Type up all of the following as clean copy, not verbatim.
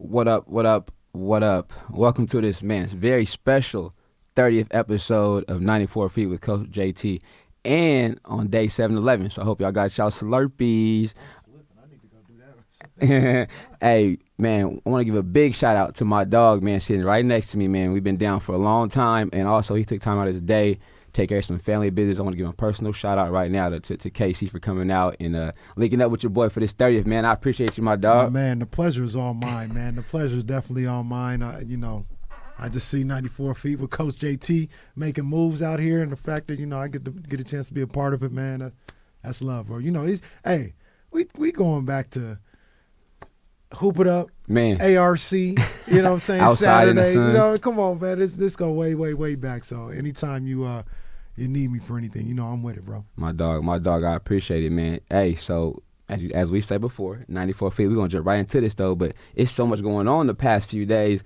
What up? What up? What up? Welcome to this man's very special 30th episode of 94 Feet with Coach JT, and on day 711. So I hope y'all got y'all Slurpees. Hey, man, I want to give a big shout out to my dog, man, sitting right next to me, man. We've been down for a long time, and also he took time out of his day, take care of some family business. I want to give him a personal shout out right now to Casey for coming out and linking up with your boy for this 30th, man. I appreciate you, my dog. Oh, man, the pleasure is all mine, man. The pleasure is definitely all mine. I just see 94 Feet with Coach JT making moves out here, and the fact that, I get a chance to be a part of it, man, that's love, bro. We going back to Hoop It Up, man. ARC, you know what I'm saying? Outside in the Saturday, sun. come on, man. This go way, way, way back. So anytime you need me for anything, I'm with it, bro. My dog, I appreciate it, man. Hey, so as we said before, 94 Feet, we're going to jump right into this, though, but it's so much going on the past few days.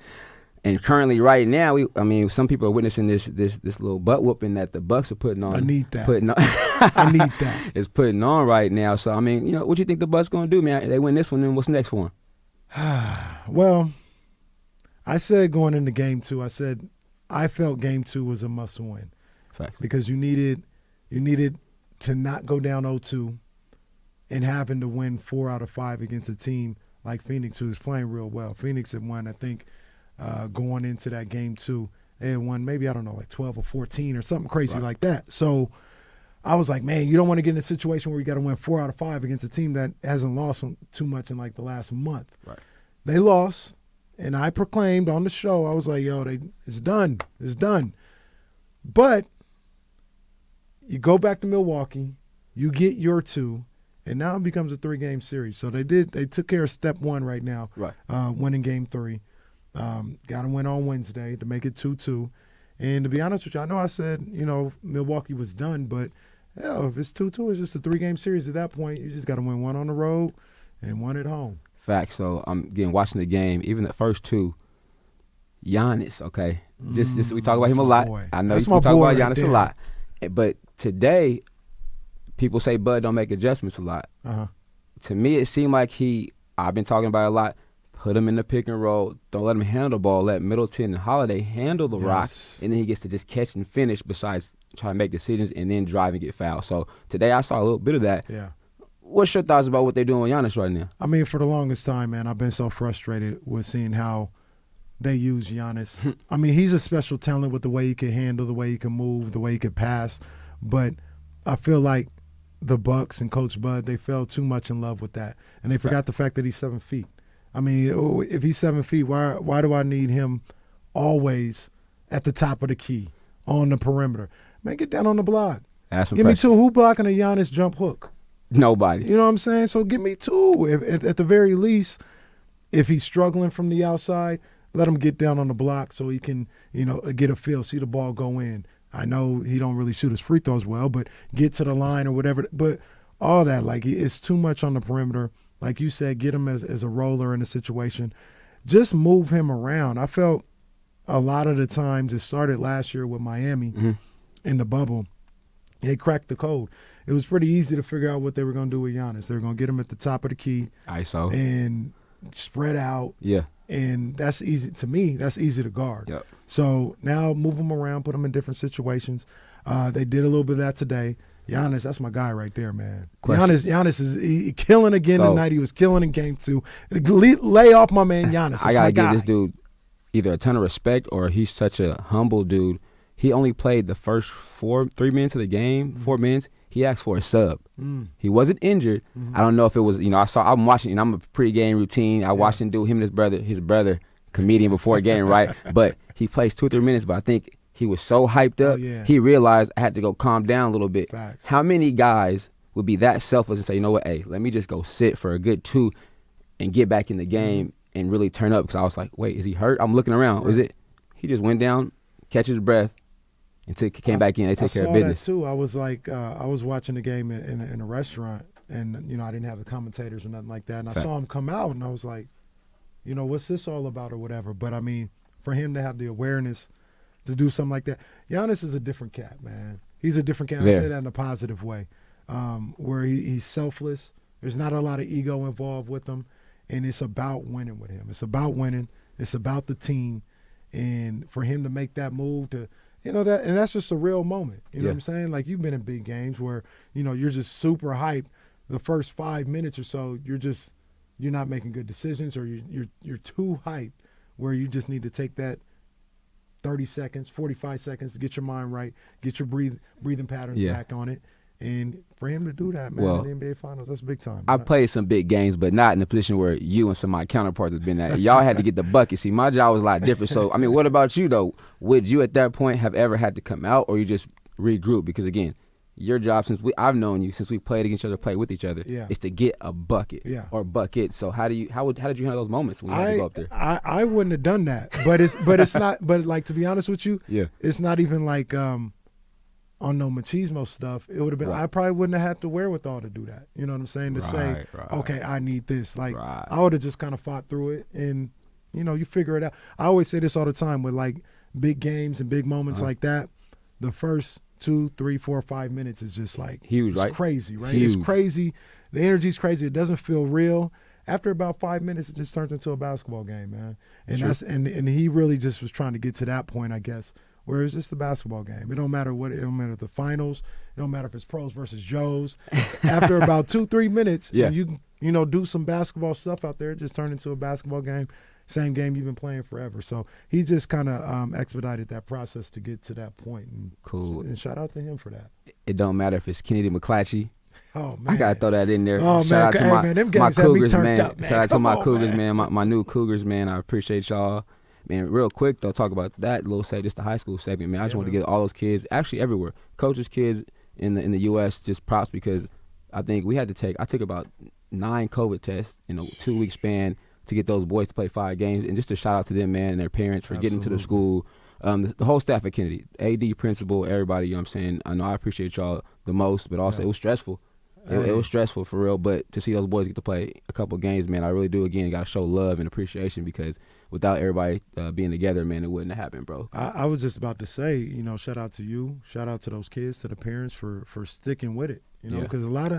And currently, right now, some people are witnessing this little butt whooping that the Bucks are putting on. I need that. I need that. It's putting on right now. So, what do you think the Bucks going to do, man? They win this one, then what's next for them? Well, I said going into game 2, I felt game 2 was a must win. Facts. Because you needed to not go down 0-2 and having to win 4 out of 5 against a team like Phoenix, who's playing real well. Phoenix had won, I think, going into that game 2. They had won maybe, like 12 or 14 or something crazy like that. So I was like, man, you don't want to get in a situation where you got to win 4 out of 5 against a team that hasn't lost too much in like the last month. Right. They lost, and I proclaimed on the show, I was like, yo, it's done. It's done. But you go back to Milwaukee, you get your 2, and now it becomes a 3-game series. So they took care of step 1 right now, right. Winning game 3. Got to win on Wednesday to make it 2-2. And to be honest with you, I know I said, Milwaukee was done, but hell, if it's 2-2, it's just a 3-game series at that point. You just got to win 1 on the road and 1 at home. Facts. So I'm watching the game, even the first 2. Giannis, okay. This we talk about him a lot. Boy. I know that's you talk about right Giannis there. a lot, but today, people say Bud don't make adjustments a lot. To me, it seemed like I've been talking about it a lot. Put him in the pick and roll. Don't let him handle the ball. Let Middleton and Holiday handle the rock, and then he gets to just catch and finish. Besides trying to make decisions and then drive and get fouled. So today I saw a little bit of that. Yeah. What's your thoughts about what they're doing with Giannis right now? For the longest time, man, I've been so frustrated with seeing how they use Giannis. He's a special talent with the way he can handle, the way he can move, the way he can pass. But I feel like the Bucks and Coach Bud, they fell too much in love with that. And they forgot the fact that he's 7 feet. If he's 7 feet, why do I need him always at the top of the key on the perimeter? Man, get down on the block. Give me 2. Who blocking a Giannis jump hook? Nobody. You know what I'm saying? So give me 2. At the very least, if he's struggling from the outside, let him get down on the block so he can, get a feel, see the ball go in. I know he don't really shoot his free throws well, but get to the line or whatever. But all that, it's too much on the perimeter. Like you said, get him as a roller in a situation. Just move him around. I felt a lot of the times, it started last year with Miami in the bubble. They cracked the code. It was pretty easy to figure out what they were going to do with Giannis. They were going to get him at the top of the key. ISO. And spread out. Yeah. And that's easy. To me, that's easy to guard. Yep. So now move him around, put him in different situations. They did a little bit of that today. Giannis, that's my guy right there, man. Giannis is killing again tonight. He was killing in game 2. Lay off my man Giannis. I got to give this dude either a ton of respect or he's such a humble dude. He only played the first 3 minutes of the game, 4 minutes. He asked for a sub. He wasn't injured. I don't know if it was, I'm watching, I'm a pre-game routine. I watched him do him and his brother, comedian before a game, right? But he plays 2 or 3 minutes, but I think he was so hyped up, he realized I had to go calm down a little bit. Facts. How many guys would be that selfless and say, you know what, hey, let me just go sit for a good 2 and get back in the game and really turn up? Because I was like, wait, is he hurt? I'm looking around. Right. Is it? He just went down, catches his breath, and came back in. They took care of business. I saw that too. I was like, I was watching the game in a restaurant, and I didn't have the commentators or nothing like that. And I saw him come out, and I was like, what's this all about or whatever. But for him to have the awareness to do something like that, Giannis is a different cat, man. He's a different cat. I say that in a positive way, where he's selfless. There's not a lot of ego involved with him, and it's about winning with him. It's about winning. It's about the team, and for him to make that move to, that, and that's just a real moment. You know what I'm saying? Like, you've been in big games where, you're just super hyped. The first 5 minutes or so, you're not making good decisions, or you're too hyped where you just need to take that 30 seconds, 45 seconds to get your mind right, get your breathing patterns back on it. And for him to do that, man, in the NBA Finals, that's big time. I played some big games, but not in the position where you and some of my counterparts have been at. Y'all had to get the bucket. See, my job was a lot different. So, I mean, what about you, though? Would you at that point have ever had to come out, or you just regroup? Because, again, your job, I've known you since we played against each other, played with each other, is to get a bucket or bucket. So how did you handle those moments when you had to go up there? I wouldn't have done that, but it's not. But like, to be honest with you, it's not even like on no machismo stuff. It would have been. I probably wouldn't have had the wherewithal to do that. You know what I'm saying? To say, okay, I need this. Like, I would have just kind of fought through it, and you figure it out. I always say this all the time with like big games and big moments like that. The first 2, 3, 4, 5 minutes is just like huge, it's right? Crazy, right? Huge. It's crazy. The energy's crazy. It doesn't feel real. After about 5 minutes, it just turns into a basketball game, man. And and he really just was trying to get to that point, I guess, where it's just a basketball game. It don't matter it don't matter the finals. It don't matter if it's pros versus Joes. After about 2, 3 minutes, and you do some basketball stuff out there, it just turned into a basketball game. Same game you've been playing forever. So he just kind of expedited that process to get to that point. And, cool. And shout out to him for that. It don't matter if it's Kennedy McClatchy. Oh, man. I got to throw that in there. Oh, shout man. out to them my games had me Cougars, turned man. up, man. Shout out to my Cougars, man. My new Cougars, man. I appreciate y'all. Man, real quick, though, talk about that little just the high school segment, man. I just want to give all those kids, actually everywhere, coaches, kids in the U.S., just props, because I think I took about 9 COVID tests in a 2-week span to get those boys to play 5 games, and just a shout out to them, man, and their parents for getting to the school. The whole staff at Kennedy, AD, principal, everybody, you know what I'm saying? I know I appreciate y'all the most, but also it was stressful. It was stressful for real, but to see those boys get to play a couple games, man, I really do, again, got to show love and appreciation, because without everybody being together, man, it wouldn't have happened, bro. I was just about to say, shout out to you, shout out to those kids, to the parents for sticking with it, because a lot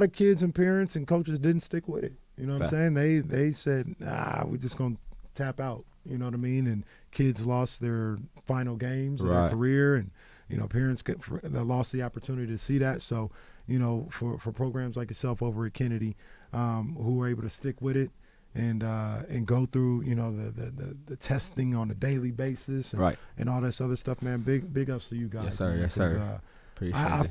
of kids and parents and coaches didn't stick with it. You know what I'm saying? They said, we're just going to tap out. You know what I mean? And kids lost their final games of their career, and, parents they lost the opportunity to see that. So, for programs like yourself over at Kennedy, who were able to stick with it and go through, the testing on a daily basis and all this other stuff, man, big ups to you guys. Yes, sir. Man, yes, sir. Appreciate it. I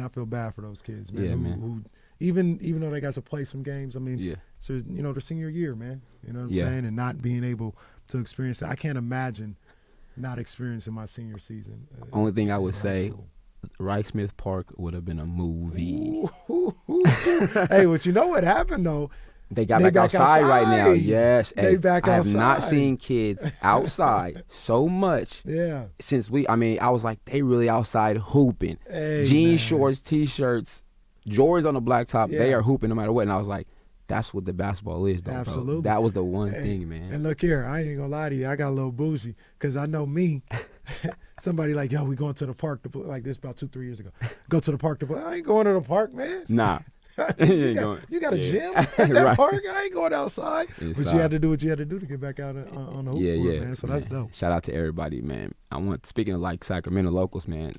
feel bad for those kids, man. Yeah, who even though they got to play some games, I mean, so their senior year, man. You know what I'm saying, and not being able to experience that. I can't imagine not experiencing my senior season. Only thing I would say, Rice Smith Park would have been a movie. Hey, but you know what happened though? They got back outside right now. Yes. They back outside. I have not seen kids outside so much since I was like, they really outside hooping. Hey, jeans, shorts, T-shirts, Jordans on the blacktop. They are hooping no matter what. And I was like, that's what the basketball is, though, absolutely. Bro. That was the one thing, man. And look here, I ain't even gonna lie to you. I got a little bougie, because I know me. Somebody like, we going to the park to play, like this about 2-3 years ago. Go to the park to play. I ain't going to the park, man. Nah. you got a gym at that park? I ain't going outside. But you had to do what you had to do to get back out on the hoop court, man. So that's dope. Shout out to everybody, man. Speaking of like Sacramento locals, man.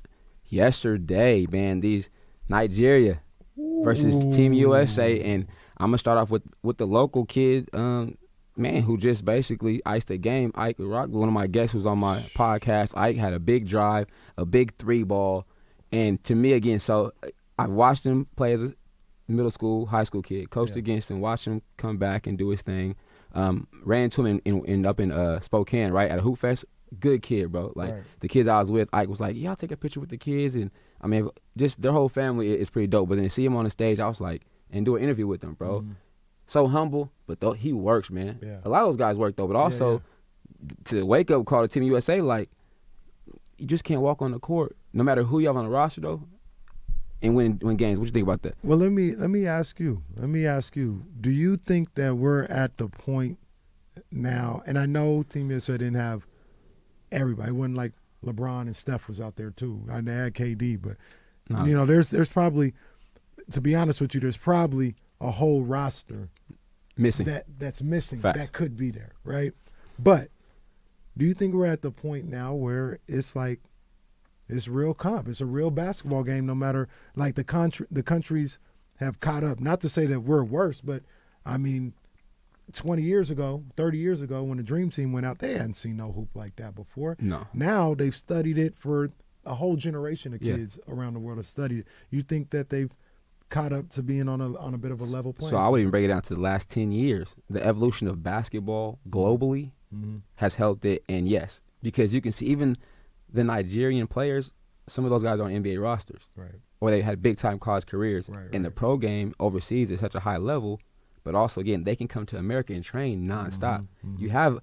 Yesterday, man, these Nigeria versus Team USA, and I'm gonna start off with the local kid, man, who just basically iced the game. Ike Rock, one of my guests who's on my podcast. Ike had a big drive, a big 3-ball, and to me, again, so I watched him play as a middle school, high school kid, coached against him, watched him come back and do his thing. Ran into him up in Spokane, right, at a hoop fest. Good kid, bro. Like the kids I was with, Ike was like, I'll take a picture with the kids, and I mean, just their whole family is pretty dope. But then see him on the stage, I was like, and do an interview with them, bro. So humble, but though he works, man. A lot of those guys work though, but also to wake up call to Team USA, like you just can't walk on the court, no matter who you have on the roster though, and win games. What you think about that? Well, let me ask you. Do you think that we're at the point now? And I know Team USA didn't have everybody. It wasn't like LeBron and Steph was out there too. And they had KD, but there's probably, to be honest with you, there's probably a whole roster Missing. that's missing. Facts. That could be there, right? But do you think we're at the point now where it's like it's real comp? It's a real basketball game. No matter like the countries have caught up. Not to say that we're worse, but I mean, 20 years ago, 30 years ago, when the Dream Team went out, they hadn't seen no hoop like that before. No. Now they've studied it for a whole generation of kids around the world have studied it. You think that they've caught up to being on a bit of a level playing? So I would even break it down to the last 10 years. The evolution of basketball globally has helped it, and yes, because you can see even the Nigerian players, some of those guys are on NBA rosters. Right. Or they had big-time college careers. Right, And the pro game overseas is such a high level, but also, again, they can come to America and train nonstop. You have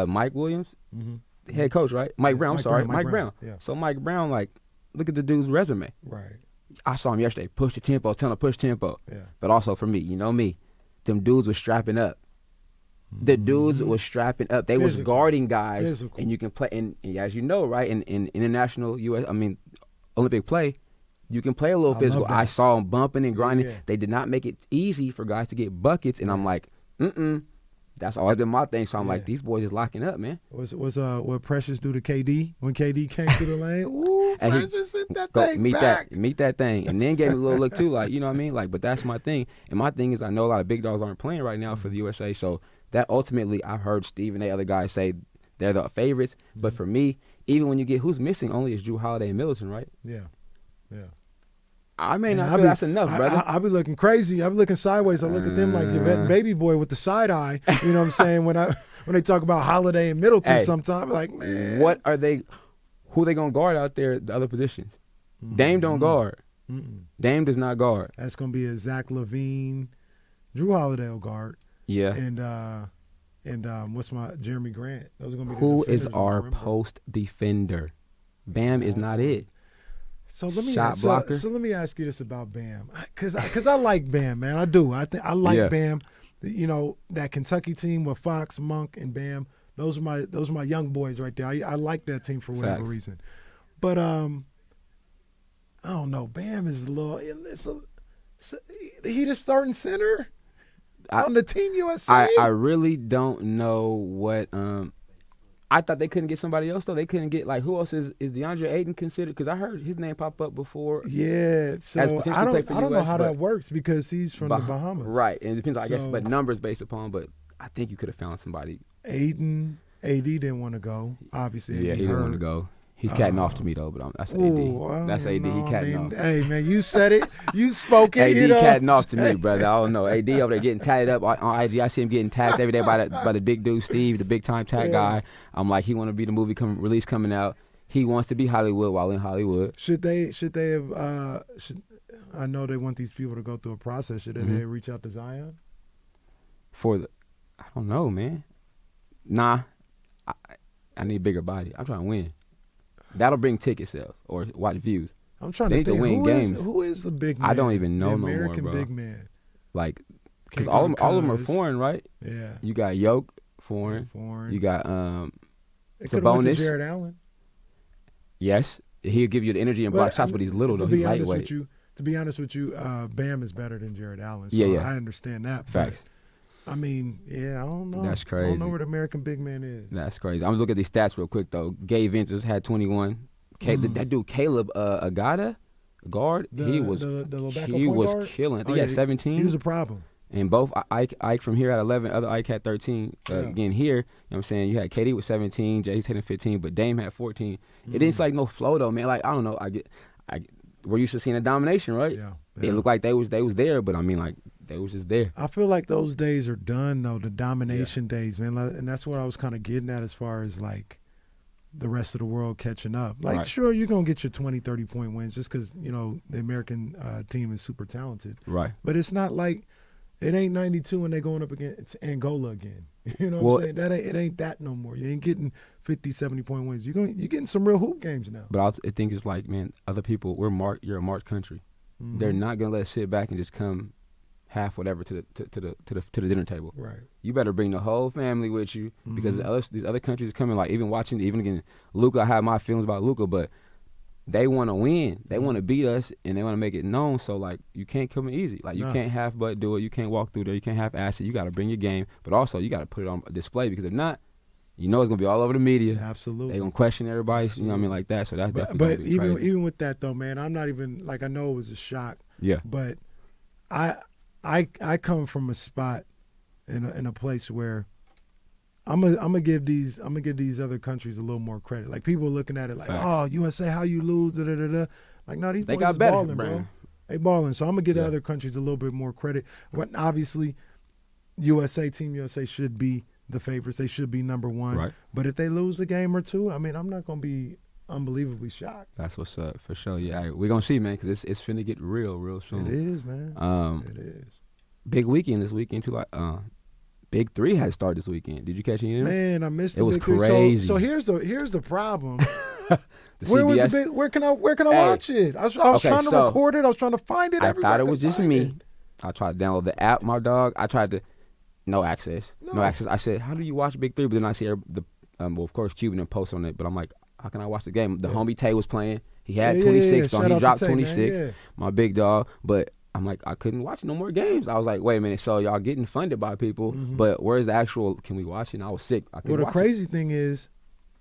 Mike Williams, the head coach, right? Mike Brown, Mike Brown. Yeah. So Mike Brown, like, look at the dude's resume. Right. I saw him yesterday, push the tempo, tell him to push tempo. Yeah. But also for me, you know me, them dudes were strapping up. The dudes was strapping up. They was guarding guys, and you can play. And as you know, right, in international Olympic play, you can play a little physical. I saw them bumping and grinding. They did not make it easy for guys to get buckets, and I'm like, that's always been my thing. So I'm like, these boys is locking up, man. Was what Precious do to KD when KD came through the lane? Ooh, and Precious hit that thing back. Meet that thing, and then gave me a little look too, like, you know what I mean? Like, but that's my thing. And my thing is, I know a lot of big dogs aren't playing right now for the USA, so that ultimately, I've heard Steve and the other guys say they're the favorites. But for me, even when you get who's missing, only is Drew Holiday and Middleton, right? Yeah. I may not feel that's enough, brother. I'll be looking crazy. I'll be looking sideways. I look at them like Yvette Baby Boy with the side eye. You know what I'm saying? When they talk about Holiday and Middleton, sometimes like, man, what are they? Who they gonna guard out there? The other positions. Dame don't guard. Dame does not guard. That's gonna be a Zach LaVine. Drew Holiday will guard. Yeah. And what's my Jeremy Grant? Those are gonna be who is our post defender? Bam is not it. So let me ask you this about Bam, because I like Bam, man. I do. I like Bam. You know, that Kentucky team with Fox, Monk, and Bam. Those are my young boys right there. I like that team for whatever reason. But I don't know. Bam is a little. He the starting center on the Team USA. I really don't know what. I thought they couldn't get somebody else though. They couldn't get who else is DeAndre Ayton considered? Because I heard his name pop up before. Yeah, so I don't know how that works because he's from the Bahamas. Right, and it depends. I guess, but numbers based upon. But I think you could have found somebody. Ayton, AD didn't want to go. Obviously, he didn't want to go. He's catting off to me though, but that's AD. That's AD. He catting off. Hey man, you said it. You spoke it. AD catting off to me, brother. I don't know. AD over there getting tatted up on IG. I see him getting tagged every day by the big dude Steve, the big time tag guy. I'm like, he want to be the movie release coming out. He wants to be Hollywood while in Hollywood. Should they have? I know they want these people to go through a process. Should they reach out to Zion? I don't know, man. Nah, I need a bigger body. I'm trying to win. That'll bring ticket sales or watch views. I'm trying to think. Win games. Who is the big man? I don't even know no more, bro. American big man. Like, because all of them are foreign, right? Yeah. You got Yoke, foreign. You got Sabonis. Jared Allen. Yes, he'll give you the energy and block shots, but he's little though. He's lightweight. To be honest with you, Bam is better than Jared Allen. So yeah. I understand that. Facts. I mean, I don't know. That's crazy. I don't know where the American big man is. That's crazy. I'm looking at these stats real quick though. Gabe Vincent had 21. That dude Caleb Agada, guard, he was killing. I think he had 17. He was a problem. And both Ike from here at 11, other Ike had 13. Again here, you know what I'm saying? You had KD with 17, Jay's hitting 15, but Dame had 14. It didn't no flow though, man. Like, I don't know. We're used to seeing a domination, right? Yeah. It looked like they was there, but I mean, like, they was just there. I feel like those days are done though, the domination days, man. And that's what I was kind of getting at as far as like the rest of the world catching up. Like, sure, you're going to get your 20, 30-point wins just because, you know, the American team is super talented. Right. But it's not like it ain't 92 and they're going up against Angola again. You know what I'm saying? It ain't that no more. You ain't getting 50, 70-point wins. You're getting some real hoop games now. But I think it's like, man, other people, you're a March country. Mm-hmm. They're not going to let us sit back and just come half whatever to the dinner table. Right. You better bring the whole family with you because these other countries coming. Like even again, Luka. I have my feelings about Luka, but they want to win. They want to beat us, and they want to make it known. So, like, you can't come in easy. Like, you can't half-butt do it. You can't walk through there. You can't half-ass it. You got to bring your game. But also, you got to put it on display because if not, you know it's going to be all over the media. Absolutely. They're going to question everybody, you know what I mean, like that. So that's definitely But gonna be crazy. even with that, though, man, I'm not even, like, I know it was a shock. Yeah. But I come from a spot in a place where I'm gonna give these other countries a little more credit. Like people looking at it like, Facts. oh, USA, how you lose? Da, da, da, da. Like no, these They boys got is better, balling, bro. bro. They balling. So I'm gonna give the Yeah. other countries a little bit more credit. But obviously, Team USA should be the favorites. They should be number one. Right. But if they lose a game or two, I mean, I'm not gonna be unbelievably shocked. That's what's up for sure. Yeah, we're gonna see, man, because it's finna get real soon. It is, man. It is. Big weekend this weekend too. Like, Big Three had started this weekend. Did you catch any of them? Man, I missed It the was Big Three. crazy. So here's the problem. The Where was the CBS big? Where can I Hey. watch it? I was Okay, trying to so record it. I was trying to find it. I Everywhere thought it could was just find me. it. I tried to download the app, my dog. I tried to no access. No. No access. I said, how do you watch Big Three? But then I see well, of course, Cuban and post on it. But I'm like, how can I watch the game? The homie Tay was playing. He had 26 on. Shout He out dropped to Tay, man. 26. Yeah. My big dog. But I'm like, I couldn't watch no more games. I was like, wait a minute. So y'all getting funded by people, but where's the actual? Can we watch it? And I was sick. I Well, couldn't the watch crazy thing is,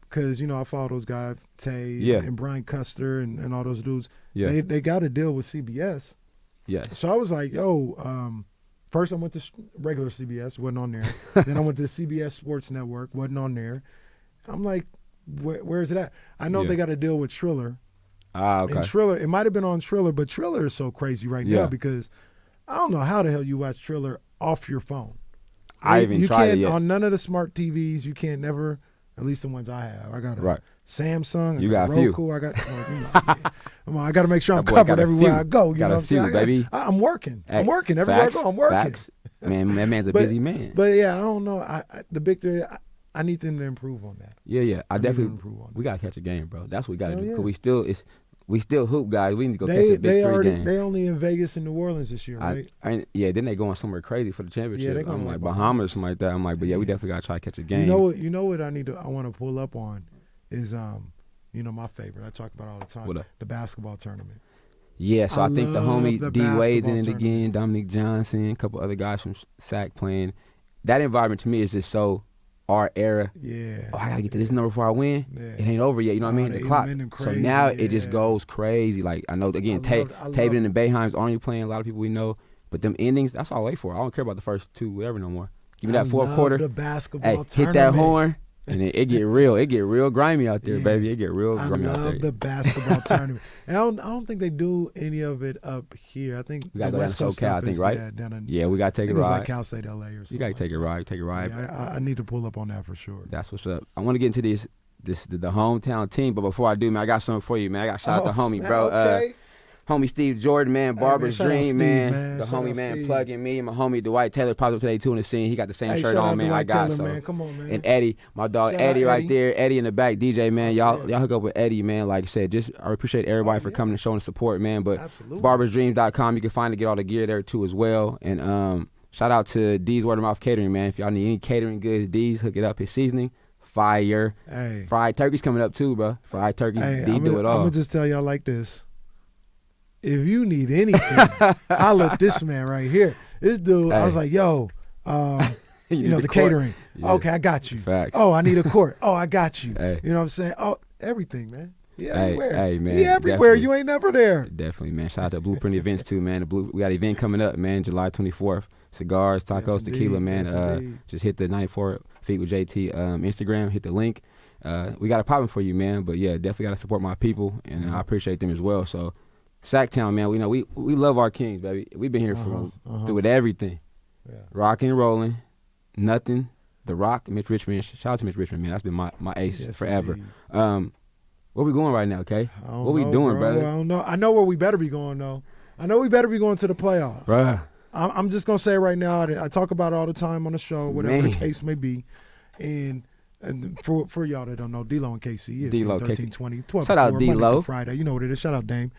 because I follow those guys, Tay Yeah. and Brian Custer and all those dudes. Yeah. They got a deal with CBS. it. Yes. So I was like, yo. First, I went to regular CBS, wasn't on there. Then I went to CBS Sports Network, wasn't on there. I'm like, where is it at? I know Yeah. they got a deal with Triller. Okay. And Triller, it might have been on Triller, but Triller is so crazy right Yeah. now because I don't know how the hell you watch Triller off your phone. I even you tried it can't yet. on none of the smart TVs. You can't never, at least the ones I have. I got a Right. Samsung. I You got got a few. Roku. I got. Come on, I got to make sure I'm That boy covered got a everywhere few. I go. You Got know a what I'm saying? few, baby. I'm working. Hey, I'm working everywhere facts, I go. I'm working. Facts. Man, that man's a But- busy man. But yeah, I don't know. The Big Three. I need them to improve on that. Yeah. I need them to definitely. improve on that. We gotta catch a game, bro. That's what we gotta Hell do. yeah. Cause we still hoop guys. We need to go catch a Big Three game. They only in Vegas and New Orleans this year, right? Then they going somewhere crazy for the championship. Yeah, they going I'm like like Bahamas or something like that. I'm like, but yeah, we definitely gotta try to catch a game. You know what I want to pull up on is my favorite. I talk about all the time. What up? The basketball tournament. Yeah, so I think the love homie the D Wade's in it basketball again. Dominique Johnson, a couple other guys from SAC playing. That environment to me is just so our era. Yeah. Oh, I gotta get to this number before I win. Yeah. It ain't over yet. You know what I mean? they The clock. eating So crazy, now it just yeah. goes crazy. Like I know again, I love Taven it. and the Bayheims aren't playing. A lot of people we know, but them endings, that's all I wait for. I don't care about the first two, whatever no more. Give me that fourth love quarter. The basketball Hey, tournament. hit that horn, and it get real. It get real grimy out there, Yeah. baby. It get real I grimy out love there. the basketball tournament. And I don't think they do any of it up here. I think We gotta the go West down to Coast SoCal, I stuff think, is, right? Yeah, down in, Yeah, we gotta I take think a it's ride. like Cal State LA or something. You gotta like take a that. ride. Take a ride. Yeah, I need to pull up on that for sure. That's what's up. I want to get into the hometown team, but before I do, man, I got something for you, man. I got shout out to homie, snap, bro. Okay. Homie Steve Jordan, man, Barber's shout out Dream, Steve, man. man. The Shout homie, out man, Steve. plugging me. My homie Dwight Taylor popped up today too in the scene. He got the same Hey, shirt shout on, out man. Dwight I got Taylor, so. man. Come on, man. And Eddie, my dog Shout out Eddie right Eddie. there. Eddie in the back, DJ, man. Y'all Yeah. hook up with Eddie, man. Like I said, I appreciate everybody for yeah. coming and showing support, man. But Absolutely. barbersdream.com, you can find and get all the gear there too as well. And shout out to D's Word of Mouth Catering, man. If y'all need any catering goods, D's, hook it up. His seasoning, fire. Hey. Fried turkey's coming up too, bro. Fried turkey, Hey, D do it all. I'm gonna just tell y'all like this. If you need anything, holla at this man right here. This dude, I Hey. was like, yo, You need the the court. catering. Yeah. Okay, I got you. Facts. Oh, I need a court. Oh, I got you. Hey. You know what I'm saying? Oh, everything, man. He Hey, everywhere. hey, man, He everywhere. definitely. You ain't never there. Definitely, man. Shout out to Blueprint Events too, man. We got an event coming up, man, July 24th. Cigars, tacos, Yes, tequila, indeed. man. Yes, indeed. Just hit the 94 Feet with JT Instagram. Hit the link. We got a problem for you, man. But yeah, definitely got to support my people, and I appreciate them as well. So, Sacktown, man. We know we love our Kings, baby. We've been here through with everything, Yeah. rocking and rolling, nothing. The Rock, Mitch Richmond. Shout out to Mitch Richmond, man. That's been my ace Yes, forever. indeed. Where we going right now, okay? I don't What we know, doing, bro. brother? I don't know. I know where we better be going, though. I know we better be going to the playoffs. Bruh. I'm just going to say right now, I talk about it all the time on the show, whatever the Man. case may be. And for y'all that don't know, D-Lo and KC is D-Lo, 1320, 12 Shout out Monday D-Lo. through Friday. You know what it is. Shout out Dame.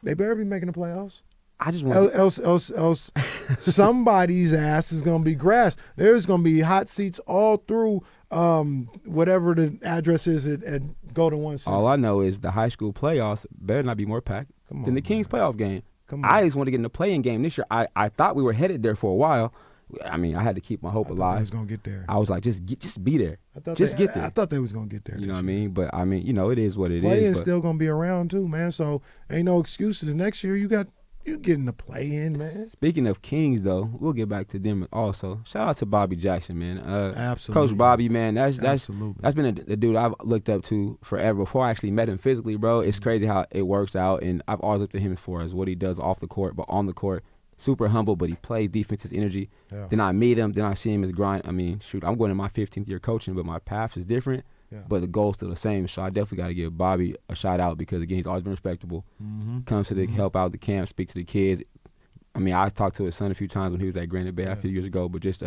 They better be making the playoffs. I just want else somebody's ass is gonna be grass. There's gonna be hot seats all through whatever the address is at Golden One Center. all I know is the high school playoffs better not be more packed than the Kings playoff game. Come on. I just want to get in the play-in game this year. I thought we were headed there for a while. I mean, I had to keep my hope I alive. was gonna get there. I was like, just be there. Get there. I thought they was gonna get there. You know what I mean? But I mean, it is what it Play-in is. But still gonna be around too, man. So ain't no excuses. Next year you getting the play-in, man. speaking of Kings, though, we'll get back to them also. Shout out to Bobby Jackson, man. Absolutely, Coach Bobby, man. That's Absolutely. been a dude I've looked up to forever. Before I actually met him physically, bro, it's crazy how it works out. And I've always looked at him as far as what he does off the court, but on the court, super humble. But he plays defense, his energy. Yeah. Then I meet him. Then I see him as grind. I mean, shoot, I'm going to my 15th year coaching, but my path is different. Yeah. But the goal's still the same. So I definitely got to give Bobby a shout out because again, he's always been respectable. Comes to the help out the camp, speak to the kids. I mean, I talked to his son a few times when he was at Granite Bay a few years ago, but just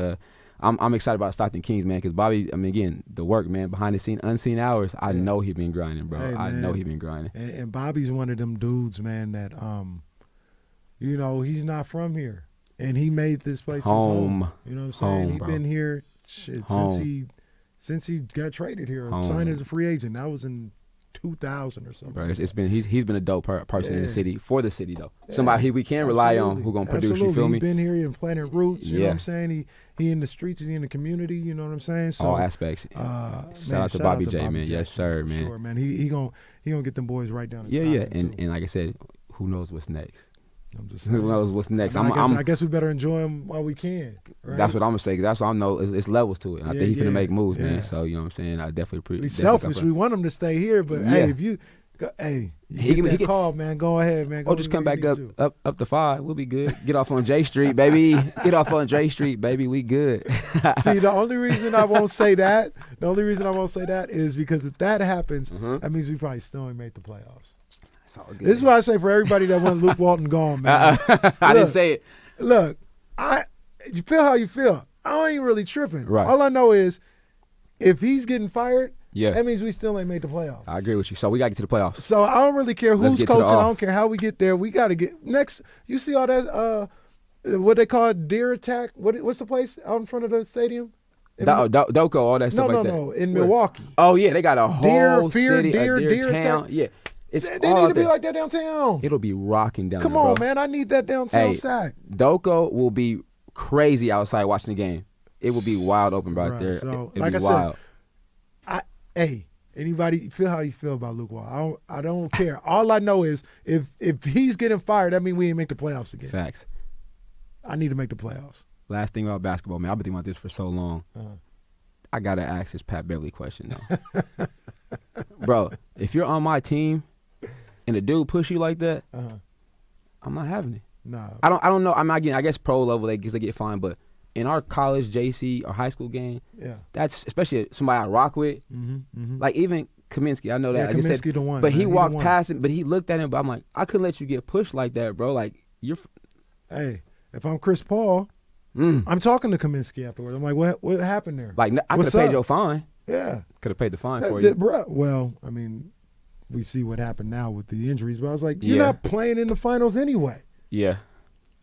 I'm excited about Stockton Kings, man, because Bobby, I mean, again, the work, man, behind the scene, unseen hours, I know he been grinding, bro. Hey, I know he been grinding. And Bobby's one of them dudes, man, that he's not from here, and he made this place Home. his home. You know what I'm saying? He's bro. been here since he got traded here, signed as a free agent. That was in 2000 or something. Bro, he's been a dope person in the city, for the city, though. Somebody we can rely on who going to produce, you feel me? He's been here and planted roots, you know what I'm saying? He in the streets, he's in the community, you know what I'm saying? So, all aspects. Shout out to Bobby J, man. Yes, sir, man. Sure, man. He gonna get them boys right down. Yeah. And like I said, who knows what's next? I'm just Who knows what's next? I guess we better enjoy them while we can. Right? That's what I'm gonna say. 'Cause that's what I know. It's levels to it. And I think he's gonna make moves, yeah. man. So you know what I'm saying. I definitely appreciate. We selfish. We want him to stay here, but hey, if you get that call, man, go ahead, man. Just come back up to 5. We'll be good. Get off on J Street, baby. Get off on J Street, baby. We good. See, the only reason I won't say that is because if that happens, that means we probably still ain't made the playoffs. This is what I say for everybody that want Luke Walton gone, man. I didn't say it. Look, you feel how you feel. I ain't really tripping. Right. All I know is if he's getting fired, Yeah. that means we still ain't made the playoffs. I agree with you. So we got to get to the playoffs. So I don't really care who's get to the coaching. I off. don't care how we get there. We got to get next. You see all that? What they call it, deer attack? What's the place out in front of the stadium? Doko, all that stuff like that. No. In Milwaukee. Oh yeah, they got a whole city, deer town. attack. Yeah, it's They all need to out be there. like that downtown. It'll be rocking down Come there, on, bro. man. I need that downtown Hey, sack. Doko will be crazy outside watching the game. It will be wild open right there. So, It'll like be I wild. said, anybody feel how you feel about Luke Wall? I don't care. All I know is if he's getting fired, that means we ain't make the playoffs again. Facts. I need to make the playoffs. Last thing about basketball, man. I've been thinking about this for so long. I gotta ask this Pat Beverly question though, bro. If you're on my team and a dude push you like that, I'm not having it. Nah. I don't know. I'm not getting. I guess pro level they get fined, but in our college, JC, or high school game, that's especially somebody I rock with. Like even Kaminsky, I know that. Yeah, like I Kaminsky said, the one. but he man. walked past him. But he looked at him. But I'm like, I couldn't let you get pushed like that, bro. Like you're. Hey, if I'm Chris Paul, I'm talking to Kaminsky afterwards. I'm like, what happened there? Like I could have paid your fine. Yeah, could have paid the fine for you. Bro, well, I mean, we see what happened now with the injuries. But I was like, you're not playing in the finals anyway. Yeah.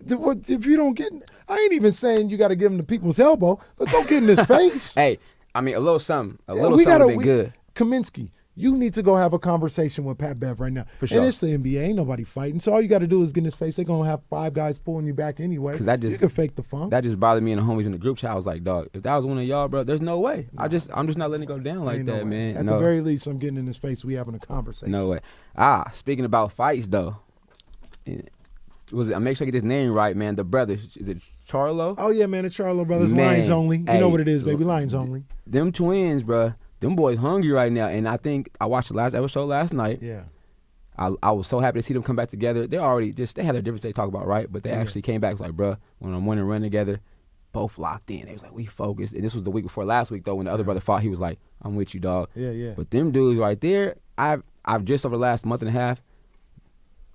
If you don't get, I ain't even saying you got to give him the people's elbow, but don't get in his face. Hey, I mean, a little something. A little something been good. Kaminsky, you need to go have a conversation with Pat Bev right now. For sure. And it's the NBA. Ain't nobody fighting. So all you got to do is get in his face. They're going to have 5 guys pulling you back anyway. Because that just, you can fake the funk. That just bothered me and the homies in the group chat. I was like, dog, if that was one of y'all, bro, there's no way. I'm just not letting it go down like that, man. At the very least, I'm getting in his face. We having a conversation. No way. Speaking about fights, though. I make sure I get his name right, man. The brothers, is it Charlo? Oh, yeah, man. The Charlo brothers. Man, Lions only. You know what it is, baby. Lions only. Them twins, bro. Them boys hungry right now. And I think I watched the last episode last night. Yeah. I was so happy to see them come back together. They already they had their differences they talk about, right? But they actually came back. It was like, bro, when I'm winning run together, both locked in. They was like, we focused. And this was the week before last week, though, when the other brother fought. He was like, I'm with you, dog. Yeah. But them dudes right there, I've just over the last month and a half.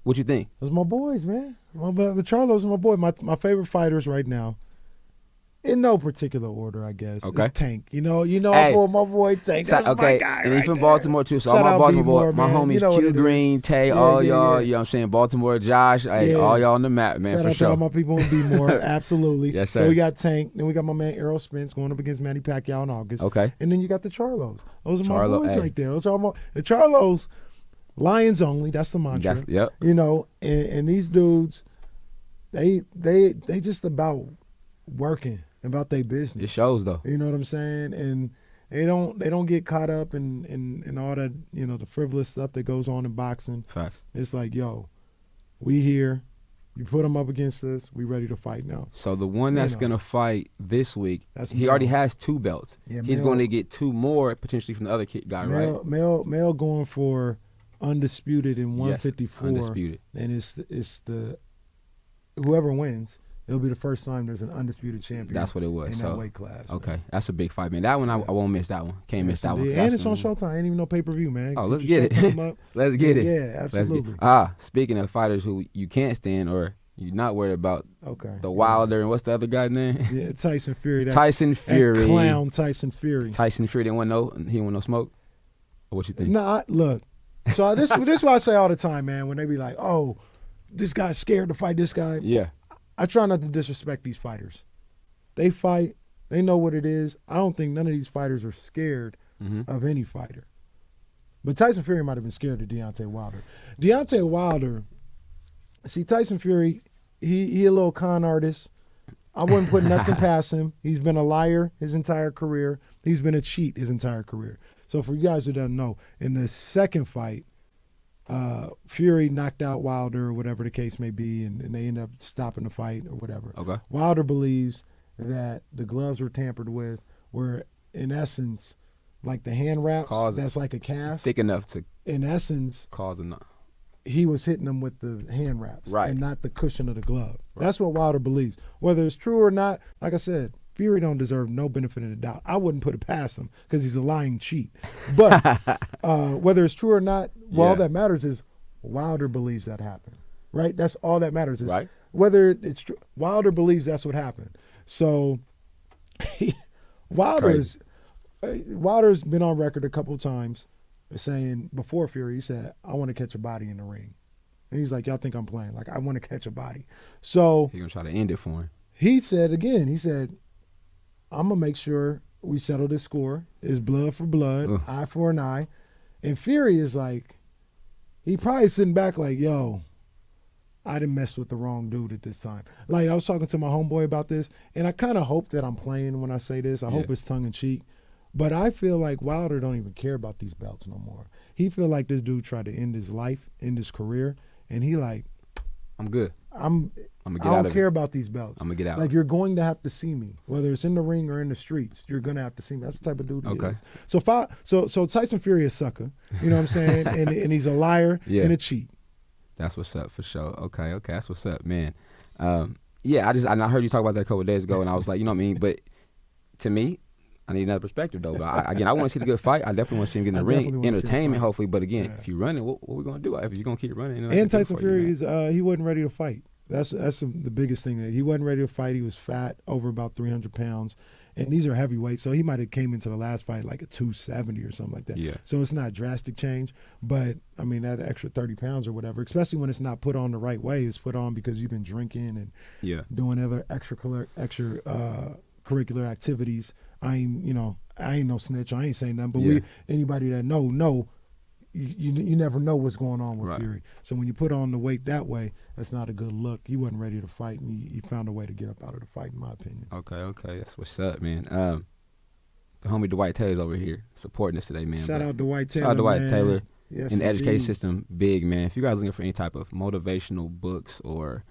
What you think? Those my boys, man. The Charlos are my boy. My favorite fighters right now In no particular order, I guess. Okay. It's Tank. You know, Hey. I feel my boy Tank. That's my guy. And right he's from there. Baltimore too. So Shout all my out Baltimore, B-More, my man. homies You know what Q it is. Green, Tay, Yeah, all yeah, y'all. yeah. You know what I'm saying? Baltimore, Josh, hey, Yeah. all y'all on the map, man, Shout for out to sure. all my people in B-More. Absolutely. Yes, sir. So we got Tank. Then we got my man Errol Spence going up against Manny Pacquiao in August. Okay. And then you got the Charlos. Those are my Charlo, boys hey. right there. Those are the Charlos. Lions only. That's the mantra. Yep. You know, and these dudes, they just about working, about their business. It shows though. You know what I'm saying? And they don't get caught up in all that, you know, the frivolous stuff that goes on in boxing. Facts. It's like, yo, we here. You put them up against us. We ready to fight now. So the one that's gonna fight this week, That's he Mel. already has 2 belts. Yeah, He's Mel. going to get 2 more potentially from the other guy, right? Mel going for undisputed in Yes, 154. undisputed. And it's the whoever wins, it'll be the first time there's an undisputed champion. That's what it was. In So that weight class. okay, man. that's a big fight, man. That one I won't miss that one. Can't miss that one. 'cause And that's it's on one- Showtime. Ain't even no pay-per-view, man. Oh, let's your get it. Showtime up. Let's get it. Yeah, Let's get- absolutely. Speaking of fighters who you can't stand or you're not worried about, Okay. the Wilder and what's the other guy's name? Yeah, Tyson Fury. Tyson Fury. That clown Tyson Fury. Tyson Fury didn't want no smoke. Or what you think? Nah, look. So this is what I say all the time, man. When they be like, "Oh, this guy's scared to fight this guy." Yeah. I try not to disrespect these fighters. They fight. They know what it is. I don't think none of these fighters are scared of any fighter. But Tyson Fury might have been scared of Deontay Wilder. Deontay Wilder. See, Tyson Fury, he a little con artist. I wouldn't put nothing past him. He's been a liar his entire career. He's been a cheat his entire career. So for you guys who don't know, in the second fight, Fury knocked out Wilder or whatever the case may be, and they end up stopping the fight or whatever. Okay. Wilder believes that the gloves were tampered with, were in essence like the hand wraps. That's like a cast. Thick enough to In essence, cause enough. he was hitting them with the hand wraps, Right. and not the cushion of the glove. Right. That's what Wilder believes. Whether it's true or not, like I said, Fury don't deserve no benefit of the doubt. I wouldn't put it past him because he's a lying cheat. But whether it's true or not, all that matters is Wilder believes that happened, right? That's all that matters is Right. whether it's true. Wilder believes that's what happened. So Wilder's been on record a couple of times saying before Fury, he said, "I want to catch a body in the ring." And he's like, "Y'all think I'm playing? Like, I want to catch a body." So He's gonna try to end it for him. he said again, I'm going to make sure we settle this score. It's blood for blood, Ugh. eye for an eye. And Fury is like, he probably sitting back like, yo, I done messed with the wrong dude at this time. Like, I was talking to my homeboy about this, and I kind of hope that I'm playing when I say this. I hope it's tongue-in-cheek. But I feel like Wilder don't even care about these belts no more. He feel like this dude tried to end his life, end his career, and he like, I'm good. I'm gonna get I out don't of care it. about these belts. I'm gonna get out. Like, you're going to have to see me, whether it's in the ring or in the streets. You're gonna have to see me. That's the type of dude he Okay. is. So Tyson Fury is a sucker. You know what I'm saying? and he's a liar and a cheat. That's what's up for sure. Okay, that's what's up, man. Yeah, I heard you talk about that a couple of days ago, and I was like, you know what I mean? But to me, I need another perspective though. But I want to see the good fight. I definitely want to see him get in the ring, entertainment, hopefully. But again, if you're running, what we gonna do? If you're gonna keep running, And Tyson Fury he wasn't ready to fight. That's the biggest thing. That he wasn't ready to fight. He was fat, over about 300 pounds, and these are heavyweights. So he might have came into the last fight like a 270 or something like that. Yeah. So it's not a drastic change, but I mean that extra 30 pounds or whatever, especially when it's not put on the right way. It's put on because you've been drinking and doing other extracurricular activities. I ain't no snitch. I ain't saying nothing. But anybody that know. You never know what's going on with Fury. So when you put on the weight that way, that's not a good look. He wasn't ready to fight, and he found a way to get up out of the fight, in my opinion. Okay, that's what's up, man. The homie Dwight Taylor's over here supporting us today, man. Shout out Dwight Taylor. Shout out Dwight Taylor. Yes, in the education indeed. system, big man. If you guys are looking for any type of motivational books or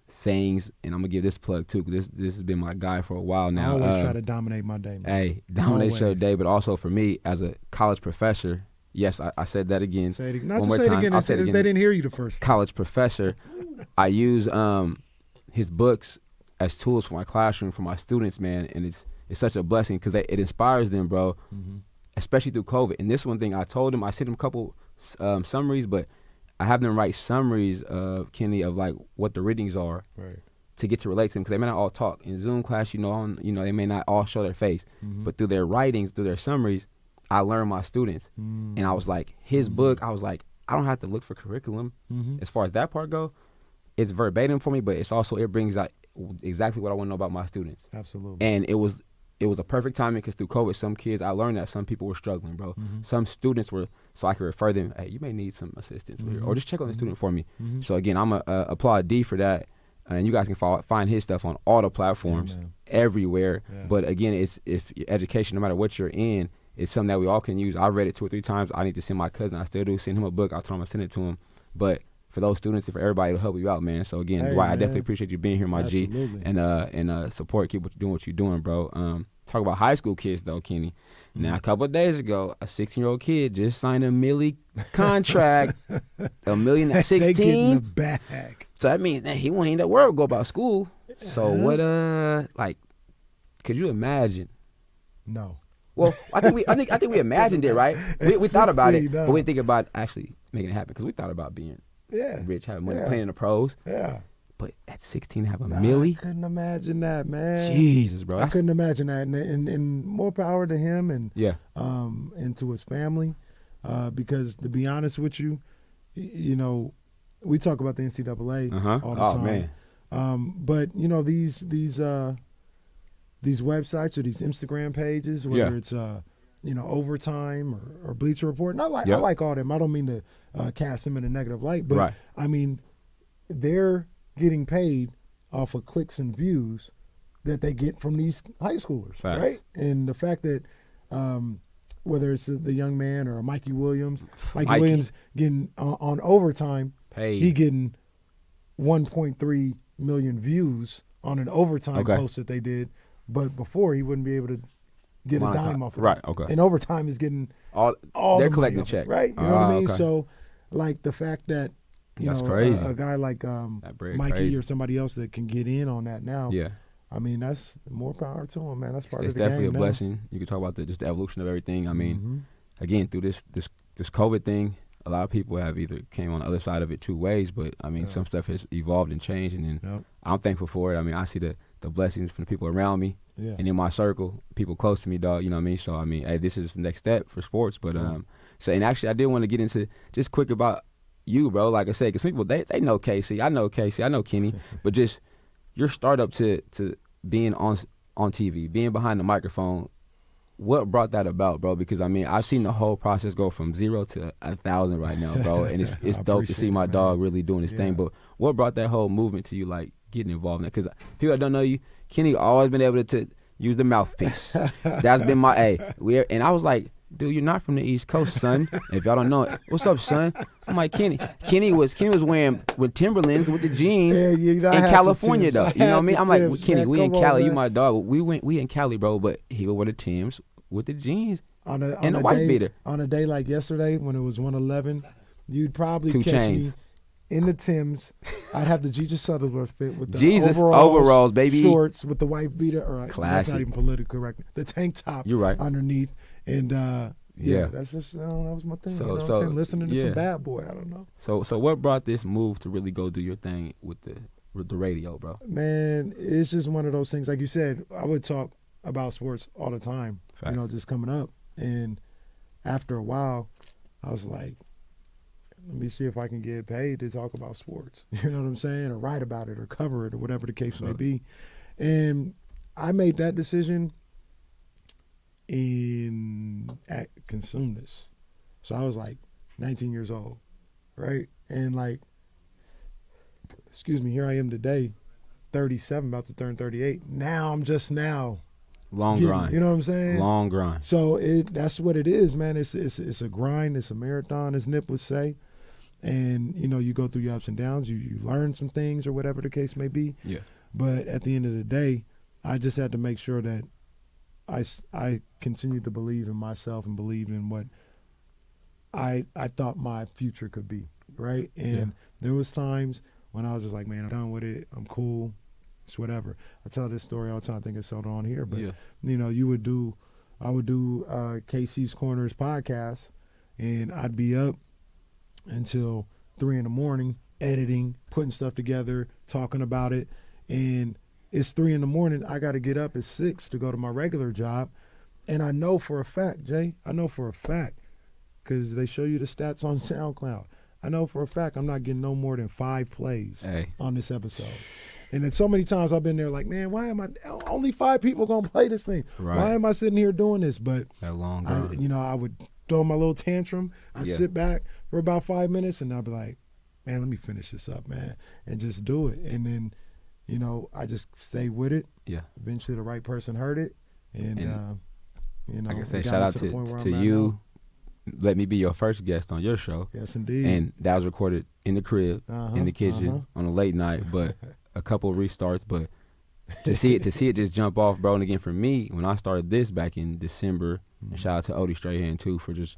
sayings, and I'm gonna give this plug too, because this has been my guy for a while now. I always try to dominate my day, man. Hey, dominate your day, but also for me as a college professor. Yes, I said that again. Say it again. One more time. I'll say it again. They didn't hear you the first time. College professor. I use his books as tools for my classroom, for my students, man, and it's such a blessing because it inspires them, bro, especially through COVID. And this one thing I told him, I sent him a couple summaries, but I have them write summaries, Kenny, of like what the readings are. Right. to get to relate to them because they may not all talk. In Zoom class, they may not all show their face, but through their writings, through their summaries, I learned my students. And I was like, his book, I was like, I don't have to look for curriculum as far as that part go. It's verbatim for me, but it brings out exactly what I want to know about my students. Absolutely. And it was a perfect timing because through COVID, some kids, I learned that some people were struggling, bro. Some students were, so I could refer them, hey, you may need some assistance here, or just check on the student for me. So again, I'm going to applaud D for that. And you guys can find his stuff on all the platforms, everywhere. Yeah. But again, if education, no matter what you're in, it's something that we all can use. I read it 2 or 3 times. I need to send my cousin. I still do. Send him a book. I told him I send it to him. But for those students and for everybody, it'll help you out, man. So again, Dwight, I definitely appreciate you being here, my Absolutely. G. And support. Keep doing what you're doing, bro. Talk about high school kids though, Kenny. Now a couple of days ago, a 16-year-old kid just signed a milli contract, $1 million at 16. They get in the bag. So that means he won't even that world go about school. So what? Could you imagine? No. Well, I think we imagined it, right? We thought about it, but we didn't think about actually making it happen because we thought about being rich, having money, playing in the pros. Yeah. But at 16, have a milli? I couldn't imagine that, man. Jesus, bro. I couldn't imagine that, and more power to him and and to his family, because to be honest with you, we talk about the NCAA all the time. Man. But these websites or these Instagram pages, whether it's Overtime or Bleacher Report, and I like all them. I don't mean to cast them in a negative light, but I mean they're getting paid off of clicks and views that they get from these high schoolers, Facts. Right? And the fact that whether it's the young man or Mikey Williams getting on Overtime, he getting 1.3 million views on an Overtime post that they did, but before he wouldn't be able to get a dime off of it. Right, okay. And Overtime is getting all they're the collecting a check. Right? You know what I mean? So like the fact that that's crazy. A guy like Mikey or somebody else that can get in on that now. Yeah. I mean, that's more power to him, man. That's part of the game. It's definitely a blessing. You can talk about just the evolution of everything. I mean, again, through this COVID thing, a lot of people have either came on the other side of it 2 ways, but I mean, some stuff has evolved and changed, and then I'm thankful for it. I mean, I see the blessings from the people around me and in my circle, people close to me, dog. You know what I mean? So I mean, hey, this is the next step for sports. But and actually, I did want to get into just quick about you, bro. Like I said, because people they know Casey, I know Kenny, but just your startup to being on TV, being behind the microphone. What brought that about, bro? Because I mean, I've seen the whole process go from 0 to 1,000 right now, bro, and it's dope to see my dog really doing his thing. But what brought that whole movement to you, like getting involved in it? Because people that don't know you, Kenny always been able to use the mouthpiece. That's been my and I was like, dude, you're not from the East Coast, son. If y'all don't know it, what's up, son? I'm like, Kenny was wearing with Timberlands with the jeans in California, though. You know what I mean? I'm like, Kenny, we in Cali, you my dog. We in Cali, bro. But he would wear the Timbs with the jeans and the white beater. On a day like yesterday when it was 111, you'd probably 2 catch chains. me in the Timbs. I'd have the Jesus Shuttlesworth fit with the Jesus overalls, baby, shorts with the white beater. Or classic. That's not even politically correct. The tank top. You're right. Underneath. And that's just that was my thing. So, listening to some Bad Boy, I don't know. So what brought this move to really go do your thing with the radio, bro? Man, it's just one of those things. Like you said, I would talk about sports all the time. Facts. Just coming up, and after a while, I was like, let me see if I can get paid to talk about sports. You know what I'm saying, or write about it, or cover it, or whatever the case may be. And I made that decision at Consume This. So I was like 19 years old, right? And like, here I am today, 37, about to turn 38. Now I'm just long grind. You know what I'm saying? Long grind. So that's what it is, man. It's a grind. It's a marathon, as Nip would say. And you go through your ups and downs. You learn some things or whatever the case may be. Yeah. But at the end of the day, I just had to make sure that I continued to believe in myself and believe in what I thought my future could be, right? And there was times when I was just like, man, I'm done with it. I'm cool. It's whatever. I tell this story all the time. I think it's sold on here, but I would do KC's Corners podcast, and I'd be up until 3 a.m, editing, putting stuff together, talking about it, and it's 3 a.m. I got to get up at 6 to go to my regular job. And I know for a fact, Jay, because they show you the stats on SoundCloud. I know for a fact I'm not getting no more than 5 plays on this episode. And then so many times I've been there like, man, why am I only 5 people gonna play this thing? Right. Why am I sitting here doing this? But that long I would throw my little tantrum. I'd sit back for about 5 minutes and I'd be like, man, let me finish this up, man, and just do it. And then, I just stay with it. Yeah. Eventually the right person heard it. And like I say, shout out to you. Let me be your first guest on your show. Yes, indeed. And that was recorded in the crib, in the kitchen, on a late night, but a couple of restarts. But to see it just jump off, bro. And again, for me, when I started this back in December, and shout out to Odie Strahan too for just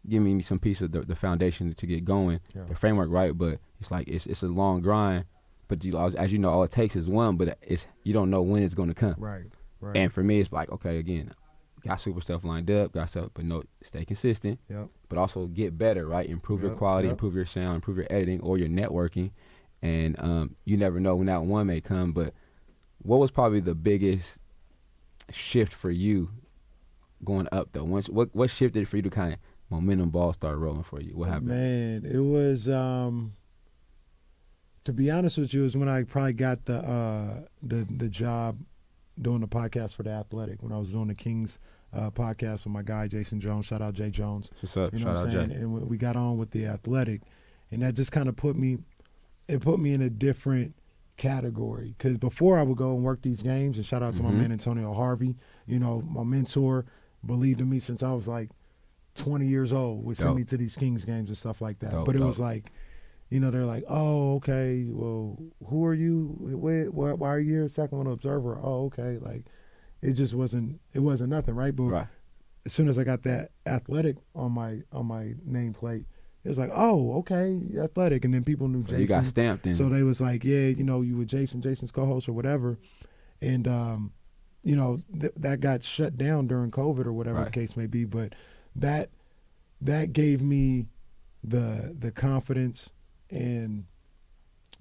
giving me some piece of the foundation to get going, the framework right. But it's like it's a long grind. But as you know, all it takes is one. But you don't know when it's going to come. Right. And for me, it's like, okay, again, got super stuff lined up, but no, stay consistent. Yep. But also get better, right? Improve your quality, improve your sound, improve your editing or your networking. And you never know when that one may come. But what was probably the biggest shift for you going up, though? What shifted for you to kind of momentum ball start rolling for you? What happened? Man, it was, to be honest with you, is when I probably got the job doing the podcast for The Athletic, when I was doing the Kings podcast with my guy Jason Jones. Shout out Jay Jones. What's up? Shout out Jay. And we got on with The Athletic, and that just kind of put me in a different category. Because before I would go and work these games, and shout out to my man Antonio Harvey, my mentor, believed in me since I was like 20 years old, would send me to these Kings games and stuff like that. But it was like, they're like, oh, okay, well, who are you? Why are you here? Second one observer. Oh, okay. Like, it wasn't nothing, right? But as soon as I got that Athletic on my nameplate, it was like, oh, okay, Athletic. And then people knew Jason. You got stamped in. So they was like, yeah, you were Jason's co-host or whatever. And, that got shut down during COVID or whatever the case may be. But that gave me the confidence and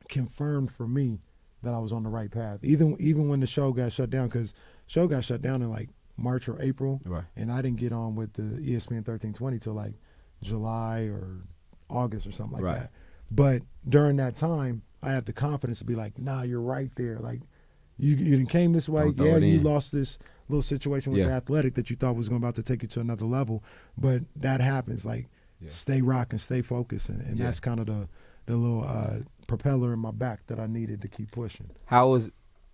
confirmed for me that I was on the right path. Even when the show got shut down, because show got shut down in like March or April, and I didn't get on with the ESPN 1320 till like July or August or something like that. But during that time, I had the confidence to be like, nah, you're right there. Like, you done came this way. Yeah, you lost this little situation with the Athletic that you thought was about to take you to another level, but that happens. Like, stay rocking, stay focused, and that's kind of the little propeller in my back that I needed to keep pushing. How was,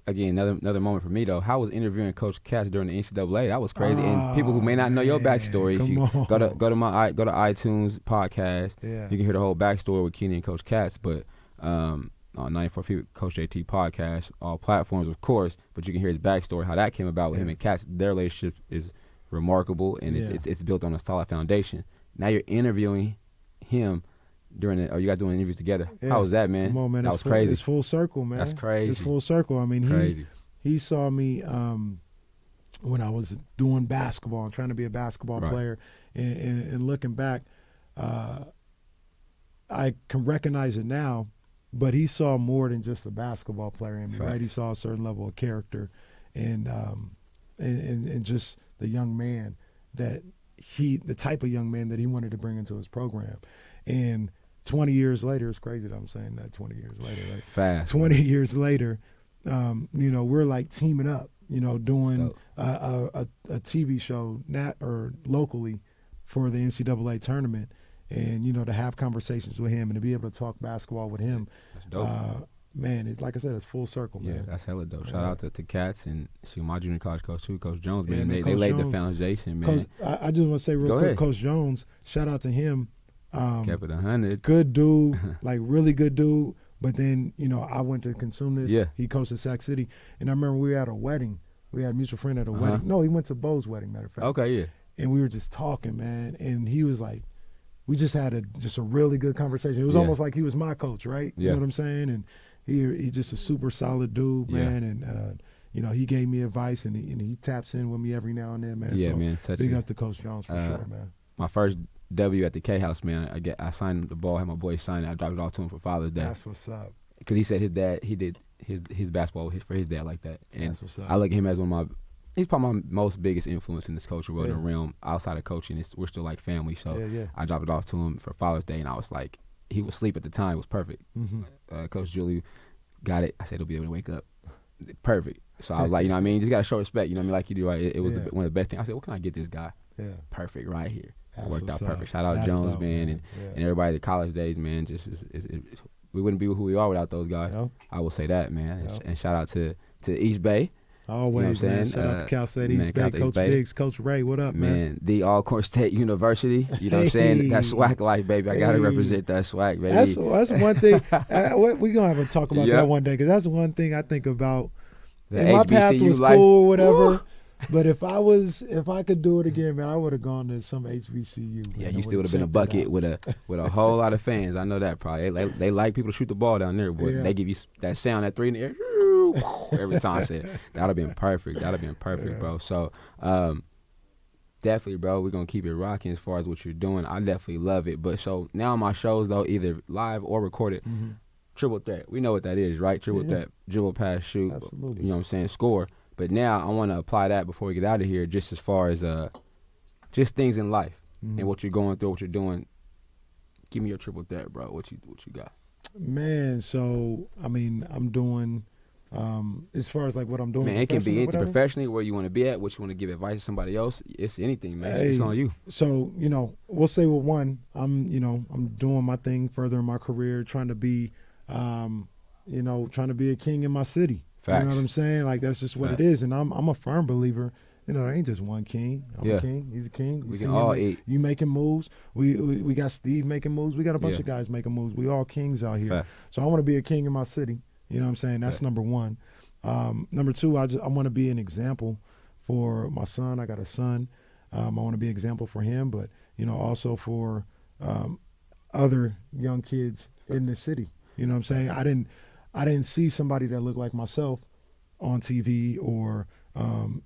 again, another moment for me though, how was interviewing Coach Katz during the NCAA? That was crazy. And people who may not know your backstory, if you go to iTunes podcast, you can hear the whole backstory with Kenny and Coach Katz. But on 94 Feet Coach JT podcast, all platforms of course, but you can hear his backstory, how that came about with him and Katz. Their relationship is remarkable, and it's built on a solid foundation. Now you're interviewing him during it, or you guys doing interviews together. How was that, man? Come on, man. That was crazy. It's full circle, man. That's crazy. It's full circle. I mean, he saw me when I was doing basketball and trying to be a basketball player, and looking back, I can recognize it now, but he saw more than just a basketball player in me, right? He saw a certain level of character, and just the young man the type of young man that he wanted to bring into his program. And 20 years later, it's crazy that I'm saying that 20 years later, right? Fast. 20 years later, we're like teaming up, doing a TV show locally for the NCAA tournament, and, to have conversations with him and to be able to talk basketball with him. That's dope. Man, like I said, it's full circle, man. Yeah, that's hella dope. Shout out to Katz and my junior college coach too, Coach Jones, man. They laid the foundation, man. Coach, I just want to say real quick, Coach Jones, shout out to him. Kept it 100. Good dude, like really good dude. But then, I went to consume this. Yeah. He coached at Sac City. And I remember we were at a wedding. We had a mutual friend at a wedding. No, he went to Bo's wedding, matter of fact. Okay, yeah. And we were just talking, man. And he was like, we just had a really good conversation. It was almost like he was my coach, right? You know what I'm saying? And he just a super solid dude, man. And, he gave me advice, and he taps in with me every now and then, man. Yeah, so man. Big up to Coach Jones for sure, man. My first W at the K-House, man. I signed the ball, had my boy sign it. I dropped it off to him for Father's Day. That's what's up. Because he said his dad, his basketball for his dad like that. And That's what's up. I look at him as one of he's probably my most biggest influence in this culture world and realm outside of coaching. We're still like family. So I dropped it off to him for Father's Day, and I was like, he was asleep at the time. It was perfect. Coach Julie got it. I said he'll be able to wake up. Perfect. So I was like, you know what I mean? You just got to show respect, you know what I mean? Like you do, right? It was one of the best things. I said, what can I get this guy? Yeah. Perfect right here. It worked out perfect. Shout out Jones, dope, man, and everybody at the college days, man. Just we wouldn't be who we are without those guys. Yep. I will say that, man. Yep. And shout out to East Bay. Always, you know man. Shout out to Cal State East Bay, Coach Biggs, Coach Ray. What up, man? The Alcorn State University. You know what I'm saying? That swag life, baby. I gotta represent that swag, baby. That's one thing. We gonna have to talk about that one day, because that's one thing I think about. And my path was life. Cool or whatever. Woo! But if I could do it again, man, I would have gone to some HBCU. Yeah, you still would have been a bucket with a whole lot of fans. I know that probably. They like people to shoot the ball down there, but they give you that sound, that 3 in the air every time. I said that'd have been perfect. That'd have been perfect, bro. So definitely, bro, we're gonna keep it rocking as far as what you're doing. I definitely love it. But so now my shows though, either live or recorded. Triple threat. We know what that is, right? Triple threat, dribble, pass, shoot. Absolutely. You know what I'm saying? Score. But now I want to apply that before we get out of here, just as far as just things in life and what you're going through, what you're doing. Give me your triple threat, bro. What you got? Man, so I mean, I'm doing as far as like what I'm doing. Man, it can be anything professionally, where you want to be at, what you want to give advice to somebody else. It's anything, man. It's on you. So we'll say with one, I'm doing my thing further in my career, trying to be. Trying to be a king in my city. Facts. You know what I'm saying? Like, that's just what it is. And I'm a firm believer. There ain't just one king. I'm a king. He's a king. We can all eat. You making moves. We got Steve making moves. We got a bunch of guys making moves. We all kings out here. Facts. So I want to be a king in my city. You know what I'm saying? That's number one. Number two, I want to be an example for my son. I got a son. I want to be an example for him, but also for other young kids in the city. You know what I'm saying? I didn't see somebody that looked like myself on TV or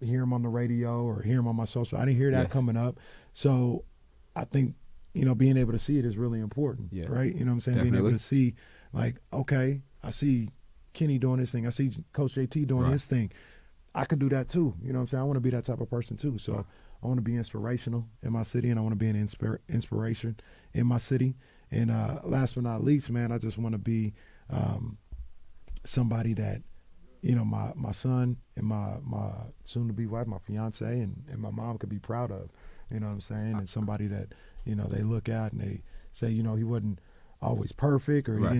hear him on the radio or hear him on my social. I didn't hear that coming up. So I think, being able to see it is really important, right? You know what I'm saying? Definitely. Being able to see, like, okay, I see Kenny doing this thing. I see Coach JT doing his thing. I could do that too. You know what I'm saying? I want to be that type of person too. So I want to be inspirational in my city, and I want to be an inspiration in my city. And last but not least, man, I just want to be somebody that, my son and my soon-to-be wife, my fiance, and my mom could be proud of. You know what I'm saying? And somebody that, they look at and they say, he wasn't always perfect, or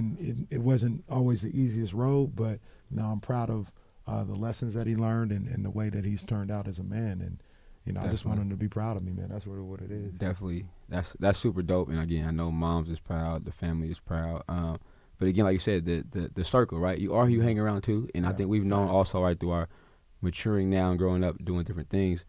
it wasn't always the easiest road, but now I'm proud of the lessons that he learned and the way that he's turned out as a man. And I just want him to be proud of me, man. That's what it is. Definitely. That's super dope. And again, I know moms is proud, the family is proud. But again, like you said, the circle, right? You are who you hang around to. And I think we've known also, right, through our maturing now and growing up, doing different things,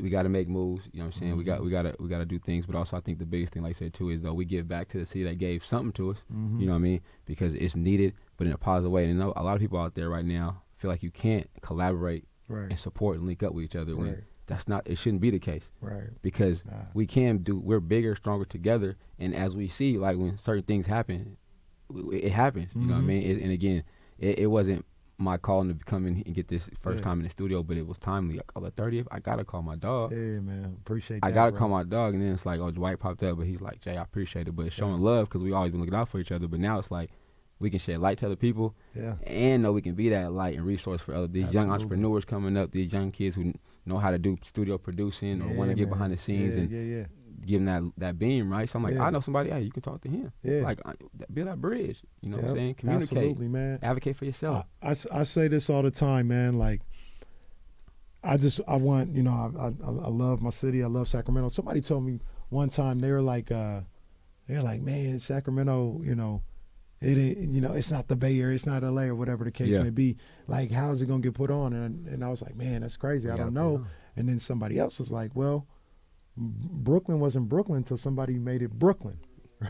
we got to make moves. You know what I'm saying? We got to do things. But also, I think the biggest thing, like I said too, is though we give back to the city that gave something to us. You know what I mean? Because it's needed, but in a positive way. And a lot of people out there right now feel like you can't collaborate and support and link up with each other when it shouldn't be the case. Right. Because we're bigger, stronger together. And as we see, like when certain things happen, it happens. You know what I mean? And again, it wasn't my calling to come in and get this first time in the studio, but it was timely. On the 30th, I got to call my dog. Hey, man. Appreciate that. I got to call my dog. And then it's like, Dwight popped up, but he's like, Jay, I appreciate it. But it's showing love because we always been looking out for each other. But now it's like, we can shed light to other people, and know we can be that light and resource for these young entrepreneurs coming up, these young kids who know how to do studio producing or want to get behind the scenes and give them that beam, right? So I'm like, I know somebody, hey, you can talk to him. Yeah. Like, build that bridge, you know what I'm saying? Communicate. Absolutely, man. Advocate for yourself. I say this all the time, man. Like, I want, I love my city. I love Sacramento. Somebody told me one time, they were like, man, Sacramento, it ain't, it's not the Bay Area, it's not LA or whatever the case may be. Like, how's it gonna get put on? And I was like, man, that's crazy. I don't know. And then somebody else was like, well, Brooklyn wasn't Brooklyn until somebody made it Brooklyn,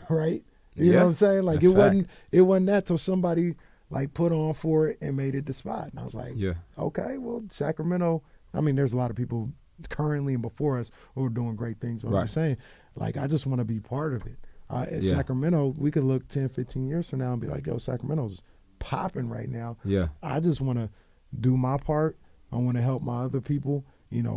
right? You know what I'm saying? Like, it wasn't that till somebody like put on for it and made it the spot. And I was like, okay, well, Sacramento. I mean, there's a lot of people currently and before us who are doing great things. But I'm just saying, like, I just want to be part of it. At Sacramento, we could look 10, 15 years from now and be like, yo, Sacramento's popping right now. Yeah. I just want to do my part. I want to help my other people,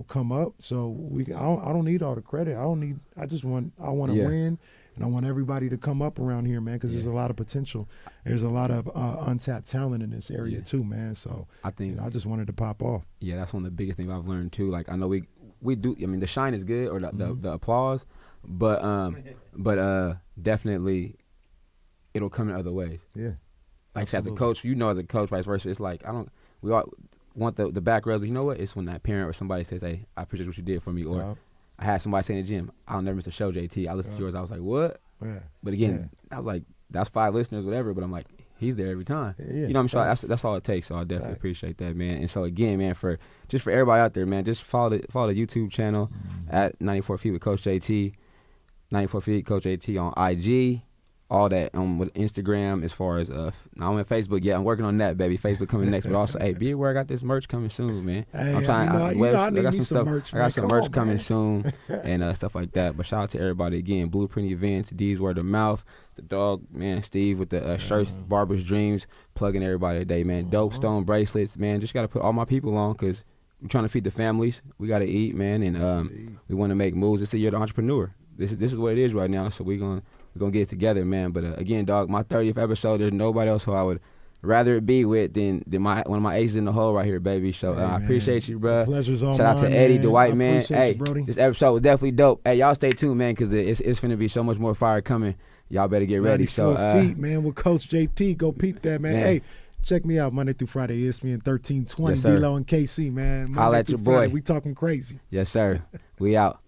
come up. So I don't need all the credit. I want to Yeah. win, and I want everybody to come up around here, man, because there's a lot of potential. There's a lot of untapped talent in this area too, man. So I think I just wanted to pop off. Yeah, that's one of the biggest things I've learned too. Like I know we do. I mean, the shine is good, or the applause, but definitely it'll come in other ways. Yeah. Like as a coach, as a coach, vice versa. It's like we all want the back rubs, but you know what? It's when that parent or somebody says, "Hey, I appreciate what you did for me," or I had somebody say in the gym, "I'll never miss a show, JT. I listened to yours." I was like, "What?" Yeah. But again, I was like, "That's 5 listeners, whatever." But I'm like, he's there every time. Yeah, you know what I'm saying? That's all it takes. So I definitely appreciate that, man. And so again, man, for everybody out there, man, just follow the YouTube channel at 94 Feet with Coach JT, 94 Feet Coach JT on IG, all that with Instagram. As far as I'm on Facebook, I'm working on that, baby. Facebook coming next, but also, hey, be aware I got this merch coming soon, man. Hey, I'm trying. I got some merch. I got some merch coming man. soon, and stuff like that. But shout out to everybody again. Blueprint Events, D's Word of Mouth, the dog, man, Steve with the shirts, Barber's Dreams, plugging everybody today, man. Dope Stone bracelets, man. Just got to put all my people on because we're trying to feed the families. We got to eat, man, and we want to make moves. It's the year of the entrepreneur. This is what it is right now. So we're gonna get it together, man. But again, dog, my 30th episode. There's nobody else who I would rather it be with than one of my aces in the hole right here, baby. So I appreciate you, bro. Pleasure's all Shout out to mine, Eddie, man. Dwight, I man. Hey, you, this episode was definitely dope. Hey, y'all stay tuned, man, because it's finna be so much more fire coming. Y'all better get ready. So feet, man, with Coach JT. Go peep that, man. Hey, check me out Monday through Friday, ESPN 1320. Yes, sir. D-Lo and KC, man. Holla at your boy. We talking crazy. Yes, sir. We out.